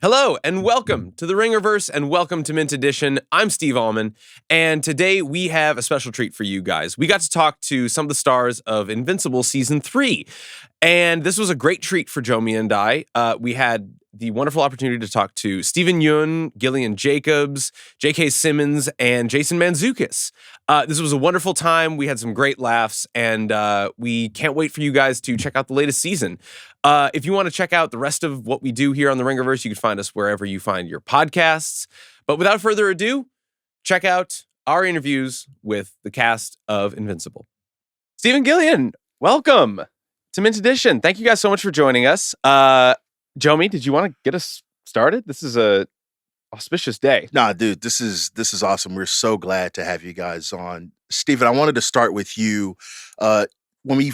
Hello and welcome to the Ringerverse and welcome to Mint Edition. I'm Steve Ahlman, and today we have a special treat for you guys. We got to talk to some of the stars of Invincible Season 3, and this was a great treat for Jomi and I. We had the wonderful opportunity to talk to Stephen Yeun, Gillian Jacobs, J.K. Simmons, and Jason Mantzoukas. This was a wonderful time. We had some great laughs, and we can't wait for you guys to check out the latest season. If you want to check out the rest of what we do here on the Ringerverse, you can find us wherever you find your podcasts. But without further ado, check out our interviews with the cast of Invincible. Stephen, Gillian, welcome to Mint Edition. Thank you guys so much for joining us. Jomi, did you want to get us started? This is a auspicious day. Nah, dude, this is awesome. We're so glad to have you guys on. Stephen, I wanted to start with you. When we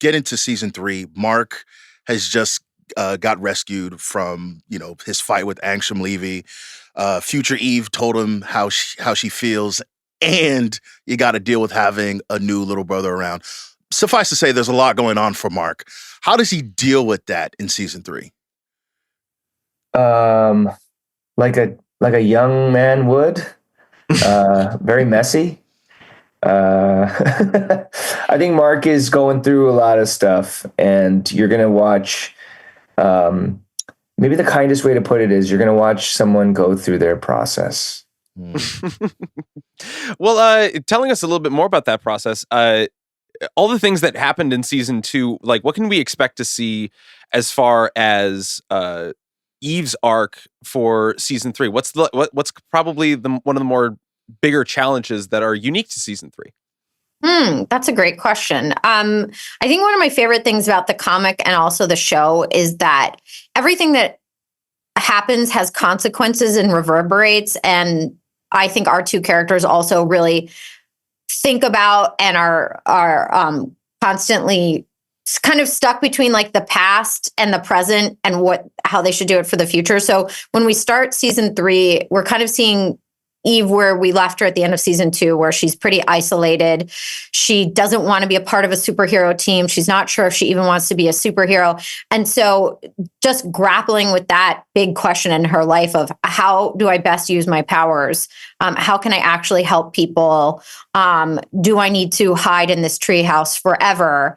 get into season 3, Mark has just got rescued from his fight with Angsham Levy. Future Eve told him how she feels, and you got to deal with having a new little brother around. Suffice to say, there's a lot going on for Mark. How does he deal with that in season 3? Like a young man would. Very messy. I think Mark is going through a lot of stuff, and you're gonna watch. Maybe the kindest way to put it is you're gonna watch someone go through their process. Well, telling us a little bit more about that process. All the things that happened in season 2, like what can we expect to see as far as Eve's arc for season 3? What's probably one of the more bigger challenges that are unique to season 3? That's a great question. I think one of my favorite things about the comic and also the show is that everything that happens has consequences and reverberates. And I think our two characters also really think about and are constantly kind of stuck between like the past and the present and how they should do it for the future. So when we start season 3, we're kind of seeing Eve where we left her at the end of season 2, where she's pretty isolated. She doesn't want to be a part of a superhero team. She's not sure if she even wants to be a superhero. And so just grappling with that big question in her life of how do I best use my powers? How can I actually help people? Do I need to hide in this treehouse forever?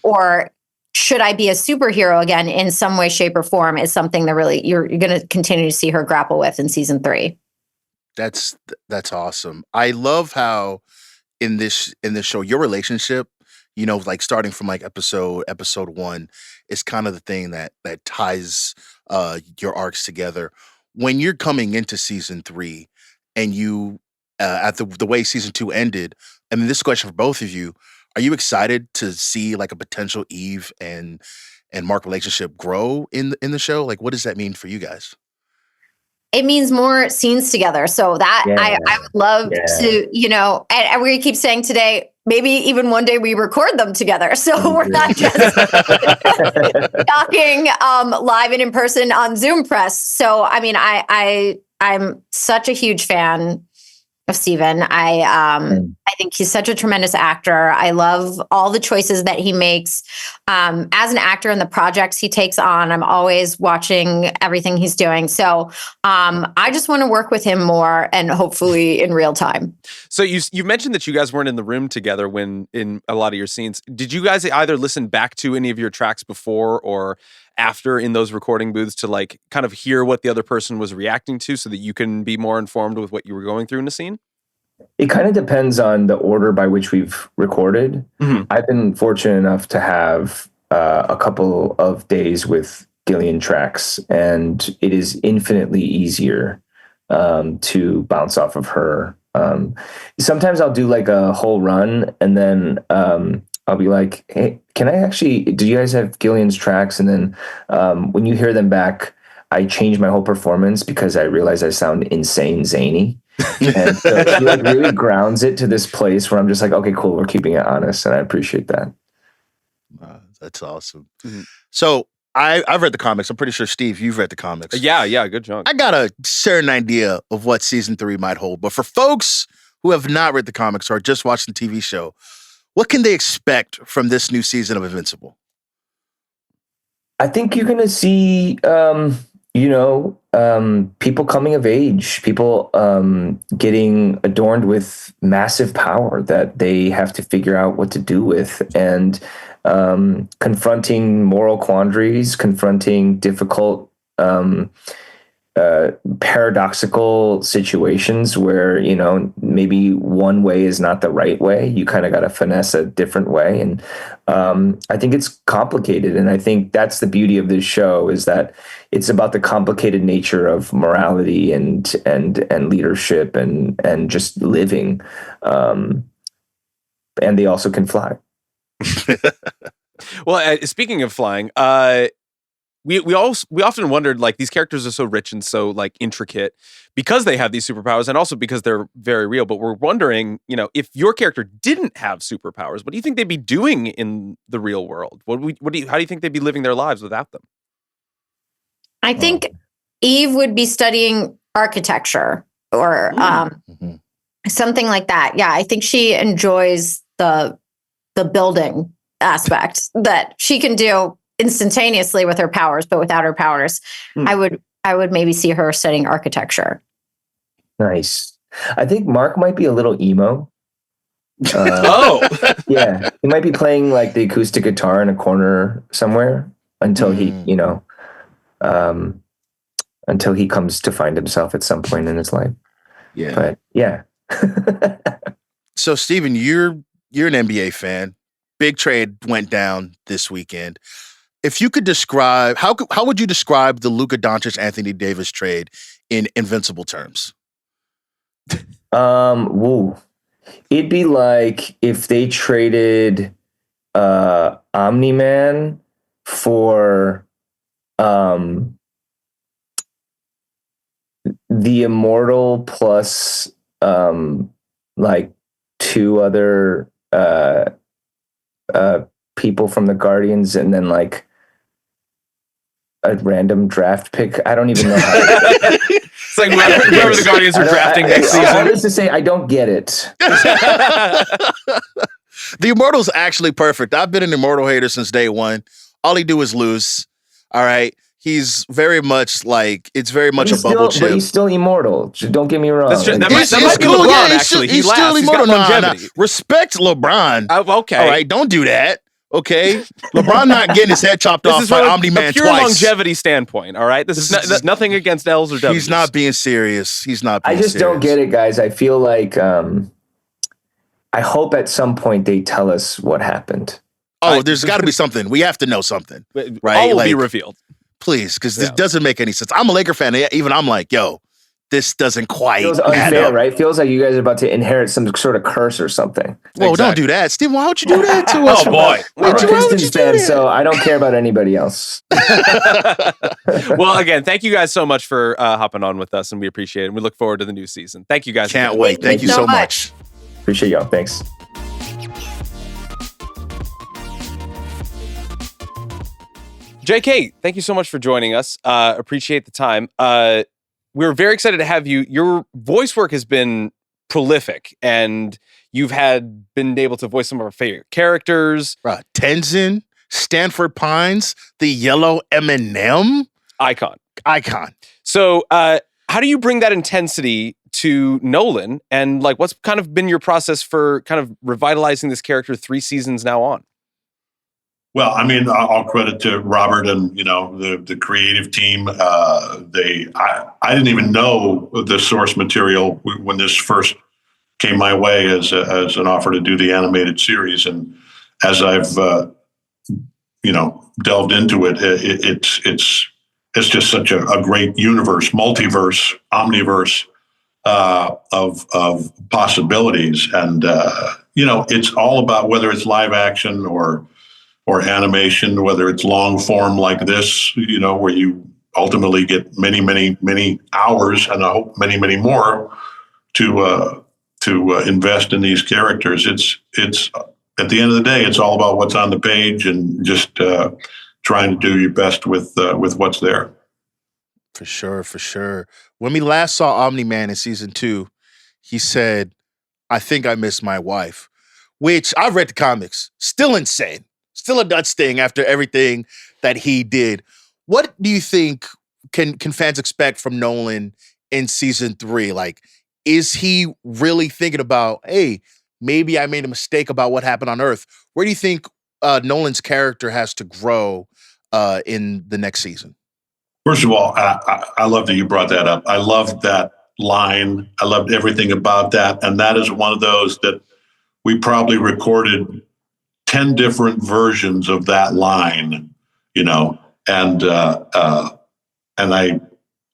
Or should I be a superhero again in some way, shape, or form is something that really you're going to continue to see her grapple with in season 3. That's awesome. I love how in this show, your relationship, like starting from like episode 1 is kind of the thing that ties your arcs together. When you're coming into season 3 and you at the way season 2 ended, I mean, this question for both of you, are you excited to see like a potential Eve and Mark relationship grow in the show? Like, what does that mean for you guys? It means more scenes together. So that I would love to, and we keep saying today, maybe even one day we record them together. So we're not just talking live and in person on Zoom press. So, I mean, I'm such a huge fan of Steven. I think he's such a tremendous actor. I love all the choices that he makes. As an actor and the projects he takes on, I'm always watching everything he's doing. So I just want to work with him more and hopefully in real time. So you mentioned that you guys weren't in the room together when in a lot of your scenes. Did you guys either listen back to any of your tracks before or after in those recording booths to like kind of hear what the other person was reacting to so that you can be more informed with what you were going through in the scene? It kind of depends on the order by which we've recorded. Mm-hmm. I've been fortunate enough to have a couple of days with Gillian tracks, and it is infinitely easier to bounce off of her. Sometimes I'll do like a whole run, and then I'll be like, hey, do you guys have Gillian's tracks? And then when you hear them back, I change my whole performance because I realize I sound insane zany. And so she like really grounds it to this place where I'm just like, okay, cool, we're keeping it honest, and I appreciate that. That's awesome. Mm-hmm. So I've read the comics. I'm pretty sure, Steve, you've read the comics. Yeah, good job. I got a certain idea of what season 3 might hold, but for folks who have not read the comics or just watched the TV show, what can they expect from this new season of Invincible? I think you're going to see, people coming of age, people getting adorned with massive power that they have to figure out what to do with, and confronting moral quandaries, confronting difficult, paradoxical situations where, maybe one way is not the right way. You kind of got to finesse a different way. And I think it's complicated. And I think that's the beauty of this show, is that it's about the complicated nature of morality and leadership and just living. And they also can fly. Well, speaking of flying, we often wondered, like, these characters are so rich and so, like, intricate because they have these superpowers, and also because they're very real. But we're wondering, if your character didn't have superpowers, what do you think they'd be doing in the real world? How do you think they'd be living their lives without them? I think Eve would be studying architecture or something like that. Yeah, I think she enjoys the building aspect that she can do instantaneously with her powers, but without her powers, I would maybe see her studying architecture. Nice. I think Mark might be a little emo. Yeah, he might be playing like the acoustic guitar in a corner somewhere until he, until he comes to find himself at some point in his life. Yeah, but yeah. So, Steven, you're an NBA fan. Big trade went down this weekend. If you could describe, how would you describe the Luka Doncic Anthony Davis trade in Invincible terms? It'd be like if they traded Omni-Man for the Immortal plus like two other people from the Guardians, and then like a random draft pick. I don't even know how it's like whoever the Guardians are drafting next season. I was to say, I don't get it. The Immortal's actually perfect. I've been an Immortal hater since day one. All he do is lose. All right. He's very much like, it's very much a bubble chip. But he's still immortal. Don't get me wrong. That's true. That might be cool. LeBron, actually. He's still immortal. Nah. Respect LeBron. Okay. All right. Don't do that. Okay, LeBron not getting his head chopped off by Omni-Man pure twice. Longevity standpoint, all right? This is nothing against L's or W's. He's not being serious. I just don't get it, guys. I feel like I hope at some point they tell us what happened. Oh, there's got to be something. We have to know something, right? All will be revealed. Please, because this doesn't make any sense. I'm a Laker fan. Even I'm like, yo, this doesn't quite feels unfair, right? Feels like you guys are about to inherit some sort of curse or something. Well, don't do that, Steve. Why would you do that to us? Oh boy, I'm a Pistons fan, so I don't care about anybody else. Well, again, thank you guys so much for hopping on with us, and we appreciate it. And we look forward to the new season. Thank you guys. Can't wait. Thank you so much. Appreciate y'all. Thanks. JK, thank you so much for joining us. Appreciate the time. We're very excited to have you. Your voice work has been prolific, and you've been able to voice some of our favorite characters. Tenzin, Stanford Pines, the yellow M&M. Icon. So, how do you bring that intensity to Nolan? And like, what's kind of been your process for kind of revitalizing this character 3 seasons now on? Well, I mean, I'll credit to Robert and, the creative team. I didn't even know the source material when this first came my way as an offer to do the animated series. And as I've, delved into it, it's just such a great universe, multiverse, omniverse of possibilities. And, it's all about whether it's live action or animation, whether it's long form like this, where you ultimately get many, many, many hours, and I hope many, many more to invest in these characters. It's at the end of the day, it's all about what's on the page and just trying to do your best with what's there. For sure. When we last saw Omni-Man in season 2, he said, "I think I miss my wife," which I've read the comics. Still insane. Still a nuts thing after everything that he did. What do you think can fans expect from Nolan in season 3? Like, is he really thinking about, hey, maybe I made a mistake about what happened on Earth? Where do you think Nolan's character has to grow in the next season? First of all, I love that you brought that up. I love that line. I loved everything about that. And that is one of those that we probably recorded 10 different versions of that line, and I,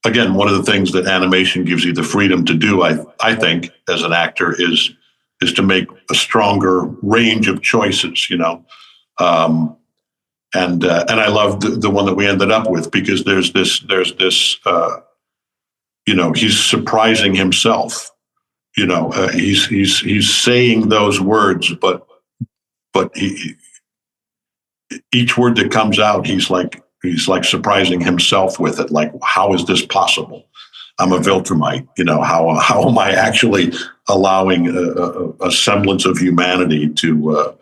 again, one of the things that animation gives you the freedom to do, I think, as an actor is to make a stronger range of choices, and I love the one that we ended up with, because there's this he's surprising himself, he's saying those words, but each word that comes out, he's like surprising himself with it. Like, how is this possible? I'm a Viltrumite. How am I actually allowing a semblance of humanity to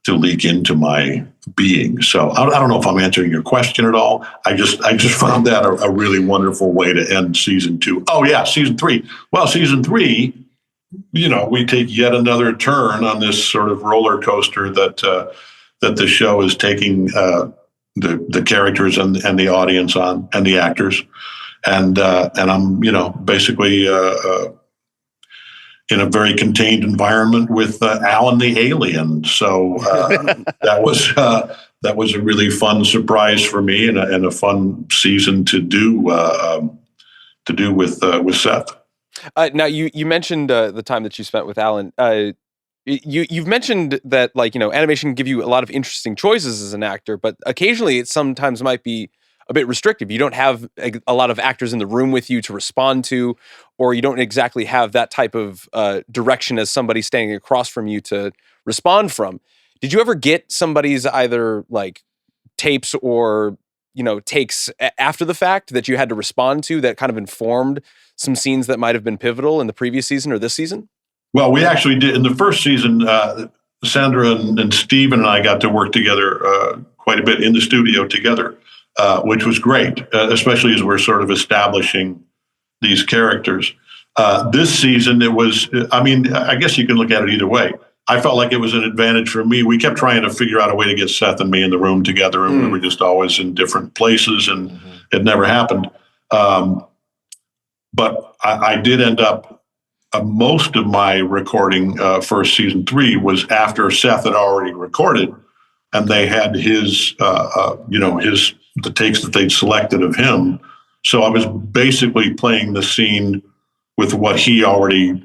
leak into my being? So I don't know if I'm answering your question at all. I just found that a really wonderful way to end season 2. Oh yeah, season 3. Well, season 3, we take yet another turn on this sort of roller coaster that the show is taking the characters and the audience on, and the actors, and I'm basically in a very contained environment with Alan the alien. So that was a really fun surprise for me, and a fun season to do with Seth. Now you mentioned the time that you spent with Alan. You've mentioned that animation can give you a lot of interesting choices as an actor, but occasionally it sometimes might be a bit restrictive. You don't have a lot of actors in the room with you to respond to, or you don't exactly have that type of direction as somebody standing across from you to respond from. Did you ever get somebody's either tapes or takes after the fact that you had to respond to that kind of informed some scenes that might have been pivotal in the previous season or this season? Well, we actually did in the first season. Sandra and Steven and I got to work together quite a bit in the studio together, which was great, especially as we're sort of establishing these characters. This season, it was, I guess you can look at it either way. I felt like it was an advantage for me. We kept trying to figure out a way to get Seth and me in the room together, and we were just always in different places, and it never happened. But I did end up, most of my recording for season 3 was after Seth had already recorded, and they had the takes that they'd selected of him. So I was basically playing the scene with what he already,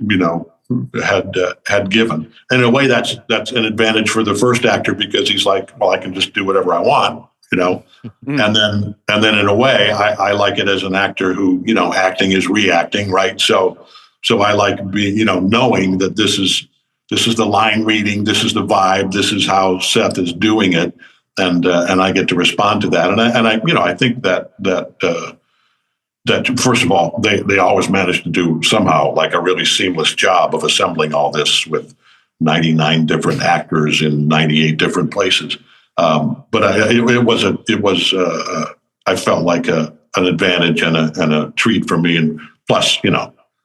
had given. And in a way, that's an advantage for the first actor, because he's like, well, I can just do whatever I want, And then in a way, I like it as an actor who, acting is reacting, right? So I like being, knowing that this is the line reading, this is the vibe, this is how Seth is doing it, and I get to respond to that. And I think that first of all, they always manage to do somehow like a really seamless job of assembling all this with 99 different actors in 98 different places. But I felt like an advantage and a treat for me, and plus,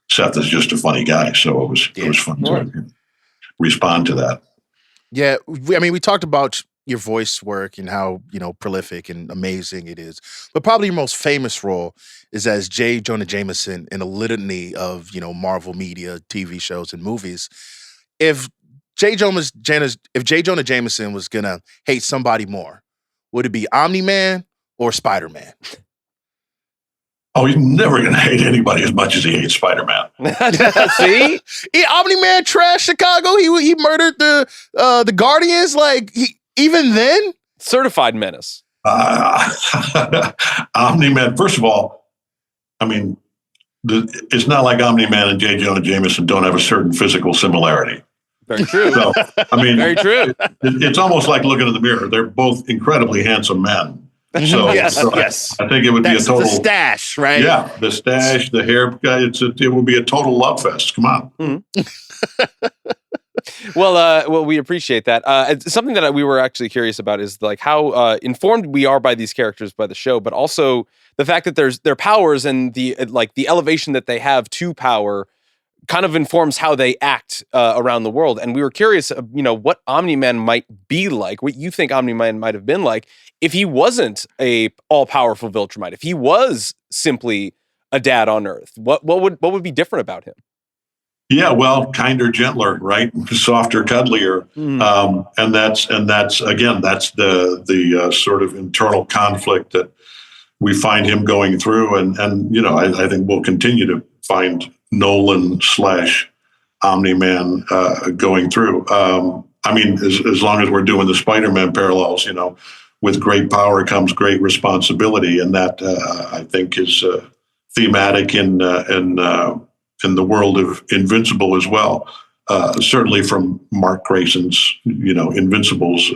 Seth is just a funny guy, so it was fun to respond to that. Yeah, we talked about your voice work and how prolific and amazing it is, but probably your most famous role is as J. Jonah Jameson in a litany of Marvel media, TV shows, and movies. If J. Jonah Jameson was gonna hate somebody more, would it be Omni-Man or Spider-Man? Oh, he's never going to hate anybody as much as he hates Spider-Man. See? Omni-Man trashed Chicago. He murdered the Guardians. Even then? Certified menace. Omni-Man, first of all, it's not like Omni-Man and J. Jonah Jameson don't have a certain physical similarity. Very true. So, very true. It's almost like looking in the mirror. They're both incredibly handsome men. So, yes. I think it would be a total the stash, right? Yeah, the stash, the haircut. It would be a total love fest. Come on. Well, we appreciate that. It's something that we were actually curious about is like how informed we are by these characters by the show, but also the fact that their powers and the elevation that they have to power kind of informs how they act around the world. And we were curious, what Omni-Man might be like, what you think Omni-Man might have been like if he wasn't a all-powerful Viltrumite, if he was simply a dad on Earth. What would be different about him? Yeah, well, kinder, gentler, right? Softer, cuddlier, and that's again, that's the sort of internal conflict that we find him going through, and I think we'll continue to find Nolan / Omni-Man going through. As long as we're doing the Spider-Man parallels, with great power comes great responsibility, and that I think is thematic in the world of Invincible as well. Certainly from Mark Grayson's, Invincible's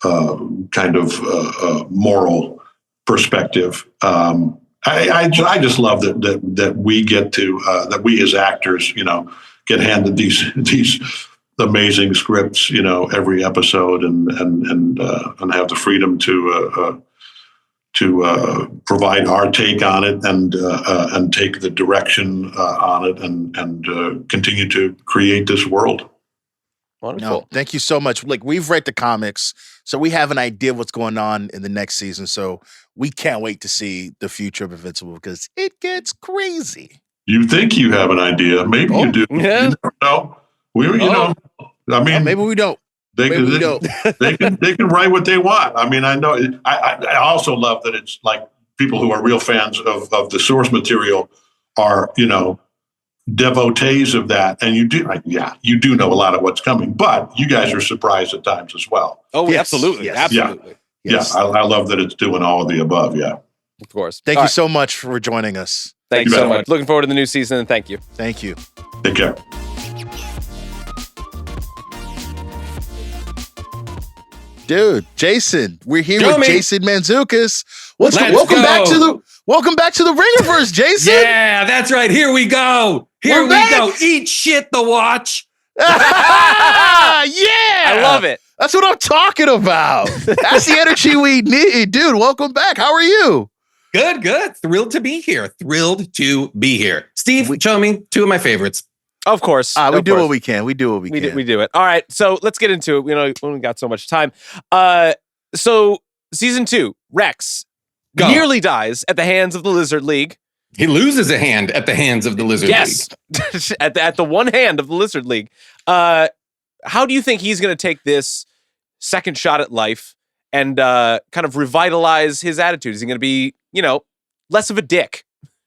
kind of moral perspective. I just love that we get to that we as actors, get handed these amazing scripts, every episode, and have the freedom to provide our take on it and take the direction on it and continue to create this world. Wonderful. No, thank you so much. Like, we've read the comics, so we have an idea of what's going on in the next season. So we can't wait to see the future of Invincible because it gets crazy. You think you have an idea? Maybe you do. Yeah. You never know. Maybe we don't. They can write what they want. I know. I also love that it's like people who are real fans of the source material are, devotees of that, and you do know a lot of what's coming, but you guys are surprised at times as well. Oh, Yes. absolutely, Yes. absolutely. Yes. Yeah, I love that it's doing all of the above. Yeah, Of course. Thank All you right. so much for joining us. Thank you You so bet. much. Looking forward to the new season, and thank you. Thank you. take care. Dude, Jason, we're here Jomi. with Jason Mantzoukas. Let's Welcome back go. to the Ringerverse, Jason. Yeah, that's right. Here we go. Here We're we back. go. Eat shit the watch. Yeah, I love it. That's what I'm talking about. That's the energy we need, dude. Welcome back. How are you? Good, good. Thrilled to be here. Steve, Jomi, two of my favorites. Of course. We of do course. what we can. We do what we can. We do it. All right. So let's get into it. We only got so much time. So season 2, Rex Go. nearly dies at the hands of the Lizard League. He loses a hand at the hands of the Lizard Yes. at the one hand of the Lizard League. How do you think he's going to take this second shot at life and kind of revitalize his attitude? Is he going to be, less of a dick?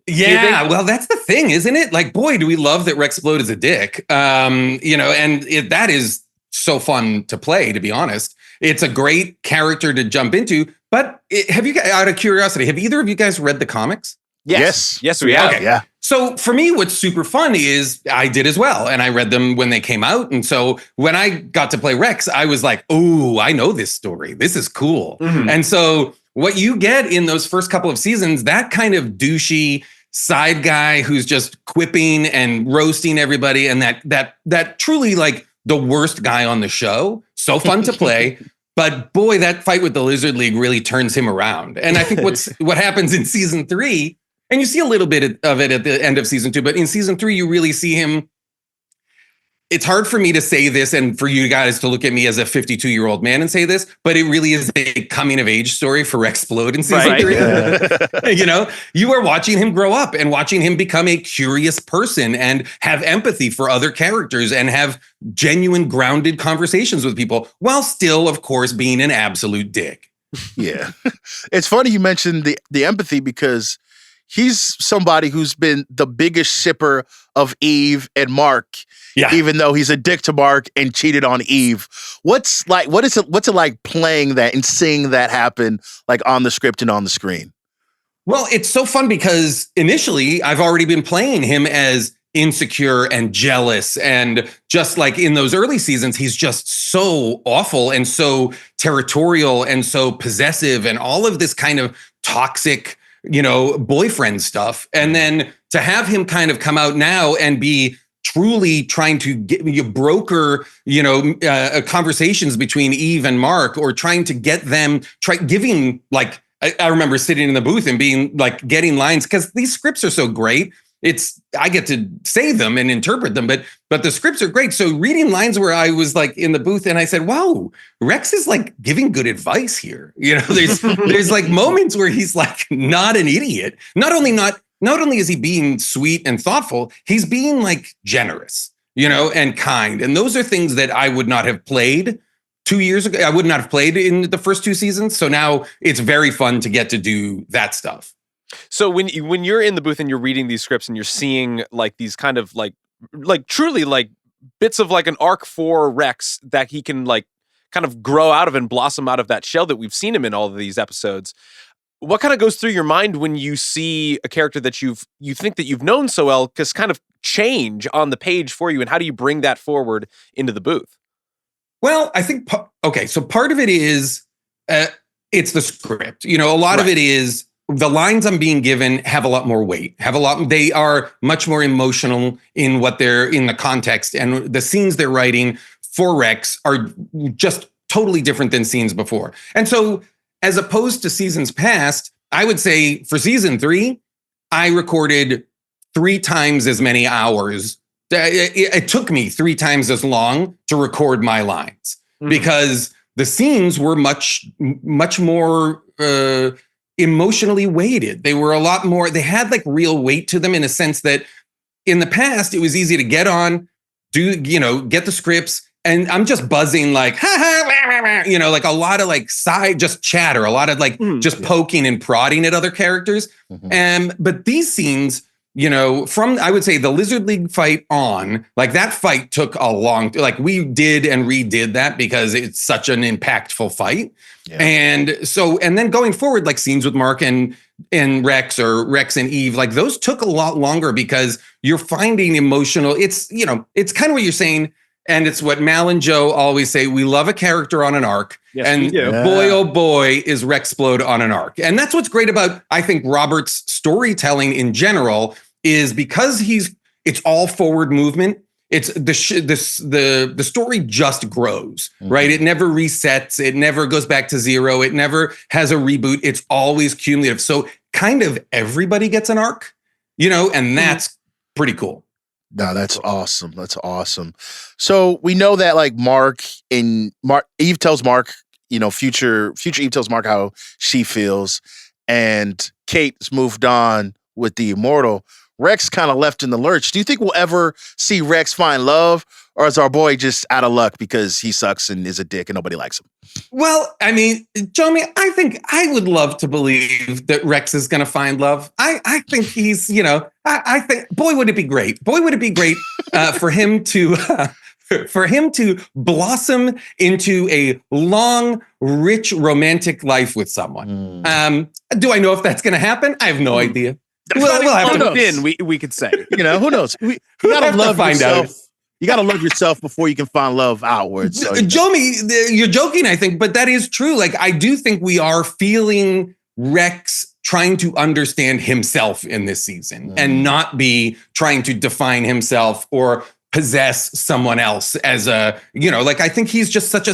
League. Yeah, well, that's the thing, isn't it? Like, boy, do we love that Rexplode is a dick. And that is so fun to play, to be honest. It's a great character to jump into. But have you guys, out of curiosity, have either of you guys read the comics? Yes. Yes, we have. Okay. Yeah. So for me, what's super fun is I did as well. And I read them when they came out. And so when I got to play Rex, I was like, oh, I know this story. This is cool. Mhm. And so what you get in those first couple of seasons, that kind of douchey side guy who's just quipping and roasting everybody, and that truly like the worst guy on the show. So fun to play. But boy, that fight with the Lizard League really turns him around. And I think what happens in season 3, and you see a little bit of it at the end of season 2, but in season 3, you really see him. It's hard for me to say this and for you guys to look at me as a 52-year-old man and say this, but it really is a coming of age story for Rexplode in season 3. You are watching him grow up and watching him become a curious person and have empathy for other characters and have genuine grounded conversations with people while still, of course, being an absolute dick. Yeah. It's funny you mentioned the empathy because he's somebody who's been the biggest shipper of Eve and Mark, even though he's a dick to Mark and cheated on Eve. What's it like playing that and seeing that happen like on the script and on the screen? Well, it's so fun because initially I've already been playing him as insecure and jealous, and just like in those early seasons, he's just so awful and so territorial and so possessive and all of this kind of toxic, boyfriend stuff. And then to have him kind of come out now and be truly trying to broker, conversations between Eve and Mark, or trying to get them, giving, like, I remember sitting in the booth and being like, getting lines, because these scripts are so great. I get to say them and interpret them, but the scripts are great. So reading lines where I was like in the booth and I said, wow, Rex is like giving good advice here. There's like moments where he's like not an idiot. Not only is he being sweet and thoughtful, he's being like generous, and kind. And those are things that I would not have played 2 years ago. I would not have played in the first 2 seasons. So now it's very fun to get to do that stuff. So when you're in the booth and you're reading these scripts and you're seeing like these kind of like truly like bits of like an arc for Rex that he can like kind of grow out of and blossom out of that shell that we've seen him in all of these episodes, what kind of goes through your mind when you see a character that you think that you've known so well just kind of change on the page for you, and how do you bring that forward into the booth? Well, I think, so part of it is it's the script. A lot of it is the lines I'm being given have a lot more weight, they are much more emotional in what they're in the context, and the scenes they're writing for Rex are just totally different than scenes before. And so as opposed to seasons past, I would say for season 3, I recorded 3 times as many hours. It took me 3 times as long to record my lines because the scenes were much more emotionally weighted. They were a lot more, they had like real weight to them, in a sense that in the past, it was easy to get on, get the scripts, and I'm just buzzing like, like a lot of like side, just chatter, a lot of like just poking and prodding at other characters. But these scenes, from, I would say, the Lizard League fight on, like that fight took a long, like we did and redid that because it's such an impactful fight. Yeah. And then going forward, like scenes with Mark and Rex, or Rex and Eve, like those took a lot longer because you're finding emotional, it's kind of what you're saying. And it's what Mal and Joe always say, we love a character on an arc. Yes, and boy, oh boy, is Rexplode on an arc. And that's what's great about, I think, Robert's storytelling in general, is because it's all forward movement. It's the story just grows, right? It never resets. It never goes back to zero. It never has a reboot. It's always cumulative. So kind of everybody gets an arc, and that's pretty cool. No, that's awesome. That's awesome. So we know that like Eve tells Mark, future Eve tells Mark how she feels, and Kate's moved on with the immortal. Rex kind of left in the lurch. Do you think we'll ever see Rex find love, or is our boy just out of luck because he sucks and is a dick and nobody likes him? Well, I mean, Jomi, I think I would love to believe that Rex is going to find love. I think he's, I think, boy, would it be great. Boy, would it be great for him to blossom into a long, rich, romantic life with someone. Do I know if that's going to happen? I have no idea. We'll have to we could say. Who knows? You gotta love yourself. You gotta love yourself before you can find love outwards. So, Jomi, you're joking, I think, but that is true. Like, I do think we are feeling Rex trying to understand himself in this season and not be trying to define himself or possess someone else as a, I think he's just such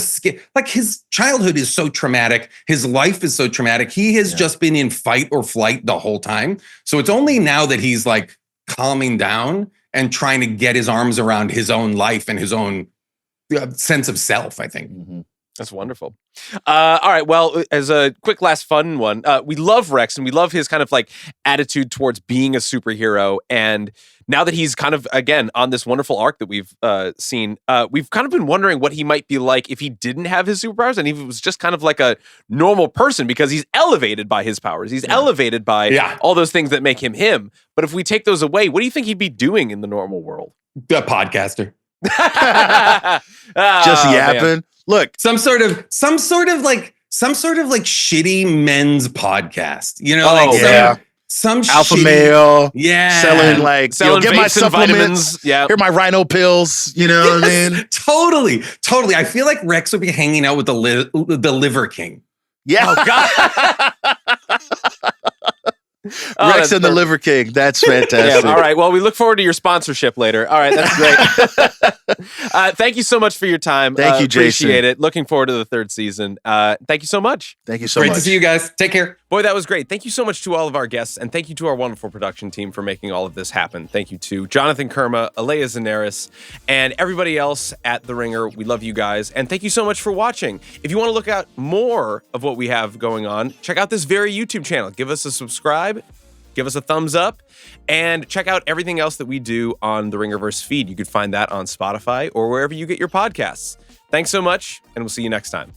like his childhood is so traumatic. His life is so traumatic. He has just been in fight or flight the whole time. So it's only now that he's like calming down and trying to get his arms around his own life and his own sense of self, I think. That's wonderful. All right. Well, as a quick last fun one, we love Rex and we love his kind of like attitude towards being a superhero. And now that he's kind of, again, on this wonderful arc that we've seen, we've kind of been wondering what he might be like if he didn't have his superpowers and if it was just kind of like a normal person, because he's elevated by his powers. He's elevated by all those things that make him him. But if we take those away, what do you think he'd be doing in the normal world? A podcaster. Just yapping. Man. Look, some sort of like shitty men's podcast, some alpha shitty, male, selling get my supplements, here are my rhino pills, what I mean? Totally. I feel like Rex would be hanging out with the Liver King. Yeah. Oh God. Rex and the Liver King. That's fantastic. Yeah, all right. Well, we look forward to your sponsorship later. All right, that's great. Thank you so much for your time. Thank you, Jason. Appreciate it. Looking forward to the third season. Thank you so much. Thank you so Great much. to see you guys. Take care. Boy, that was great. Thank you so much to all of our guests, and thank you to our wonderful production team for making all of this happen. Thank you to Jonathan Kermah, Aleya Zeneris, and everybody else at The Ringer. We love you guys, and thank you so much for watching. If you want to look at more of what we have going on, check out this very YouTube channel. Give us a subscribe, give us a thumbs up, and check out everything else that we do on the Ringerverse feed. You can find that on Spotify or wherever you get your podcasts. Thanks so much, and we'll see you next time.